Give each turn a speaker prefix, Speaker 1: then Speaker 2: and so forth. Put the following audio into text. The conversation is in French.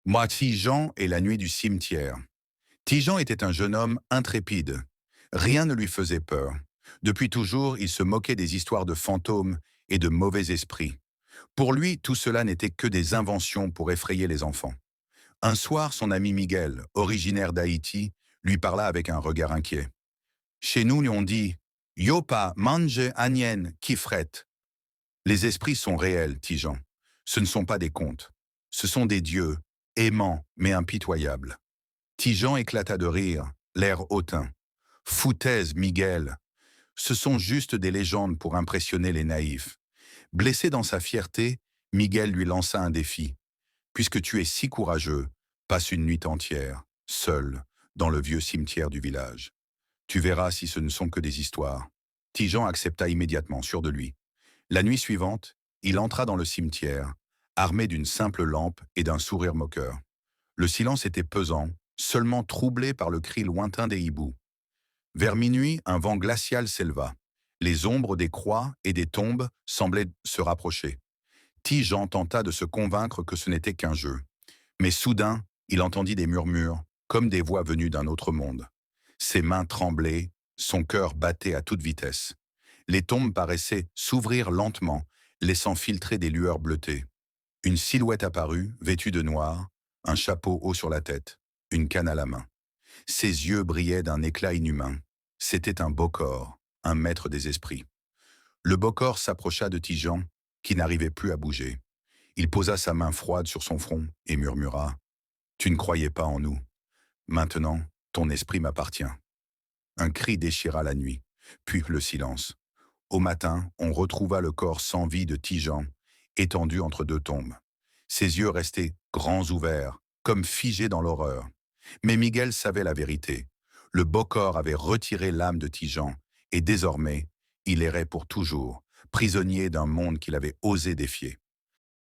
Speaker 1: Moi, Tijan et la nuit du cimetière. Tijan était un jeune homme intrépide. Rien ne lui faisait peur. Depuis toujours, il se moquait des histoires de fantômes et de mauvais esprits. Pour lui, tout cela n'était que des inventions pour effrayer les enfants. Un soir, son ami Miguel, originaire d'Haïti, lui parla avec un regard inquiet. Chez nous, on dit Yopa, mange, anien, kifret. Les esprits sont réels, Tijan. Ce ne sont pas des contes. Ce sont des dieux, aimants mais impitoyables. Tijan éclata de rire, l'air hautain. Foutaise, Miguel. Ce sont juste des légendes pour impressionner les naïfs. Blessé dans sa fierté, Miguel lui lança un défi. Puisque tu es si courageux, passe une nuit entière, seul, dans le vieux cimetière du village. Tu verras si ce ne sont que des histoires. Tijan accepta immédiatement, sûr de lui. La nuit suivante, il entra dans le cimetière, armé d'une simple lampe et d'un sourire moqueur. Le silence était pesant, seulement troublé par le cri lointain des hiboux. Vers minuit, un vent glacial s'éleva. Les ombres des croix et des tombes semblaient se rapprocher. Tijan tenta de se convaincre que ce n'était qu'un jeu. Mais soudain, il entendit des murmures, comme des voix venues d'un autre monde. Ses mains tremblaient, son cœur battait à toute vitesse. Les tombes paraissaient s'ouvrir lentement, laissant filtrer des lueurs bleutées. Une silhouette apparut, vêtue de noir, un chapeau haut sur la tête, une canne à la main. Ses yeux brillaient d'un éclat inhumain. C'était un Bokor, un maître des esprits. Le Bokor s'approcha de Tijan, qui n'arrivait plus à bouger. Il posa sa main froide sur son front et murmura « Tu ne croyais pas en nous. Maintenant, ton esprit m'appartient. » Un cri déchira la nuit, puis le silence. Au matin, on retrouva le corps sans vie de Tijan, étendu entre deux tombes. Ses yeux restaient grands ouverts, comme figés dans l'horreur. Mais Miguel savait la vérité. Le Bokor avait retiré l'âme de Tijan, et désormais, il errait pour toujours, prisonnier d'un monde qu'il avait osé défier.